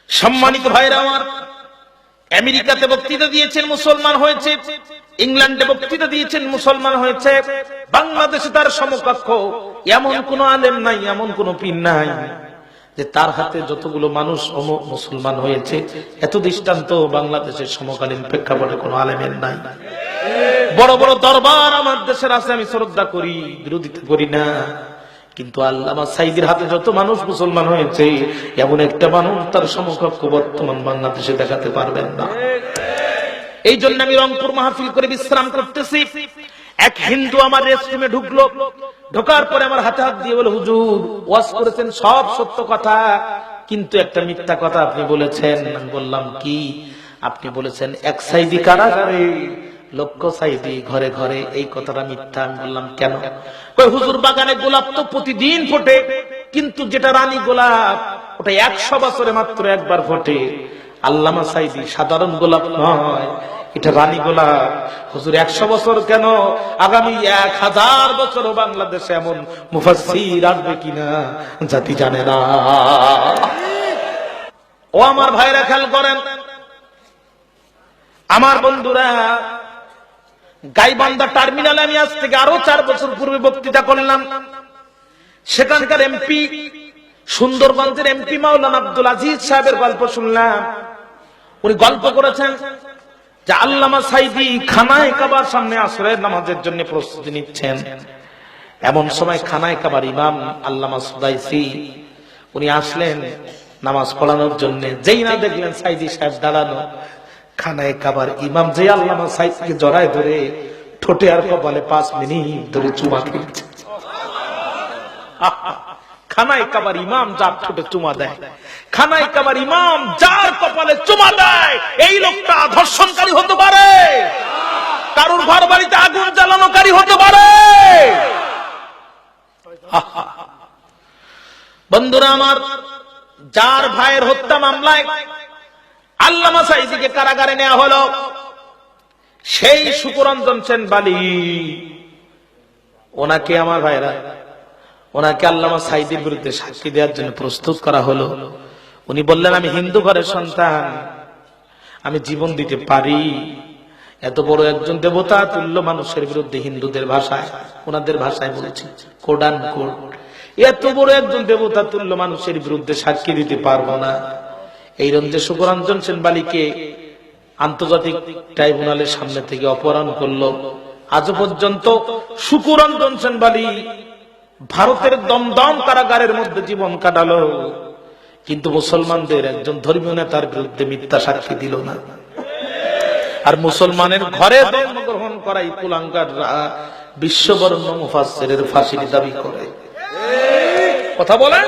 সম্মানিত ভাইরা আমার, আমেরিকাতে বক্তৃতা দিয়েছেন, মুসলমান হয়েছে। ইংল্যান্ডে বক্তৃতা দিয়েছেন, মুসলমান হয়েছে। বাংলাদেশে তার সমকক্ষ এমন কোন আলেম নাই, এমন কোন পীর নাই যে তার হাতে যতগুলো মানুষ মুসলমান হয়েছে এত দৃষ্টান্ত বাংলাদেশের সমকালীন প্রেক্ষাপটে কোন আলেমের নাই। বড় বড় দরবার আমার দেশের আছে, আমি শ্রদ্ধা করি, বিরোধিতা করি না, কিন্তু আল্লামা সাঈদীর হাতে যত মানুষ মুসলমান হয়েছে এমন একটা মানুষ তার সমকক্ষ বর্তমান বাংলাদেশে দেখাতে পারবেন না। এই জন্য আমি রংপুর মাহফিল করে বিশ্রাম করতেছি। এক হিন্দু আমার রেস্টরুমে ঢুকলো, ঢোকার পরে আমার হাতে হাত দিয়ে বলে, হুজুর ওয়াজ করেছেন সব সত্য কথা, কিন্তু একটা মিথ্যা কথা আপনি বলেছেন। আমি বললাম কি? আপনি বলেছেন এক সাঈদী কারাগারে, লক্ষ সাঈদী ঘরে ঘরে, এই কথাটা মিথ্যা। আমি বললাম কেন? কই হুজুর বাগানে গোলাপ তো প্রতিদিন ফোটে, কিন্তু যেটা রানী গোলাপ ওটা 100 বছরে মাত্র একবার ফোটে। আল্লামা সাঈদী সাধারণ গোলাপ নয়, এটা রানী গোলাপ। হুজুর 100 বছর কেন, আগামী 1000 বছরও বাংলাদেশে এমন মুফাসসির আসবে কিনা জাতি জানে না। ও আমার ভাইরা খেয়াল করেন, আমার বন্ধুরা, গাইবান্ধা টার্মিনালে আমি আজ থেকে আরো 4 বছর পূর্বে বক্তৃতা করলাম। সেখানকার এমপি, সুন্দরগঞ্জের এমপি মাওলানা আব্দুল আজিজ সাহেবের গল্প শুনলাম। উনি গল্প করেছেন যে আল্লামা সাঈদী খানায়ে কাবার সামনে আসরের নামাজের জন্য প্রস্তুতি নিচ্ছেন। এমন সময় খানায়ে কাবার ইমাম আল্লামা সুদাইসি উনি আসলেন নামাজ পড়ানোর জন্য। যেই না দেখলেন সাঈদী সাহেব দাঁড়ানো, খানায়ে কাবার ইমাম যে আল্লামা সাঈদীকে জড়ায় ধরে ঠোঁটে আর কপালে 5 মিনিট ধরে চুমা খেয়েছে। খানায়ে কাবার ইমাম যার ঠোঁটে চুমা দেয়, খানায়ে কাবার ইমাম যার কপালে চুমা দেয়, এই লোকটা ধর্ষণকারী হতে পারে, কারুর ঘর বাড়িতে আগুন জ্বালানোকারী হতে পারে। বন্ধুরা আমার, যার ভাইয়ের হত্যা মামলায় আল্লামা সাঈদীকে কারাগারে নেওয়া হলো, সেই শুকুরঞ্জন সেন বালি, ওনাকে আমার ভাইরা, ওনাকে আল্লামা সাঈদীর বিরুদ্ধে সাক্ষী দেওয়ার জন্য প্রস্তুত করা হলো। উনি বললেন, আমি হিন্দু ঘরের সন্তান, আমি জীবন দিতে পারি। এত বড় একজন দেবতা তুল্য মানুষের বিরুদ্ধে, হিন্দুদের ভাষায়, ওনাদের ভাষায় বলেছি কোডান কোড, এত বড় একজন দেবতা তুল্য মানুষের বিরুদ্ধে সাক্ষী দিতে পারবো না। এই রঞ্জে শুকুরঞ্জন সেন বালিকে আন্তর্জাতিক ট্রাইব্যুনালের সামনে থেকে অপহরণ করলো। আজ পর্যন্ত শুকুরঞ্জন সেন বালি ভারতের দমদম কারাগারের মধ্যে জীবন কাটালো, কিন্তু মুসলমানদের একজন ধর্মীয় নেতার বিরুদ্ধে মিথ্যা সাক্ষী দিল না। আর মুসলমানের ঘরে জন্মগ্রহণ করাই কুলাঙ্গাররা বিশ্ববরণ্য মুফাসসিরের ফাঁসির দাবি করে। কথা বলেন।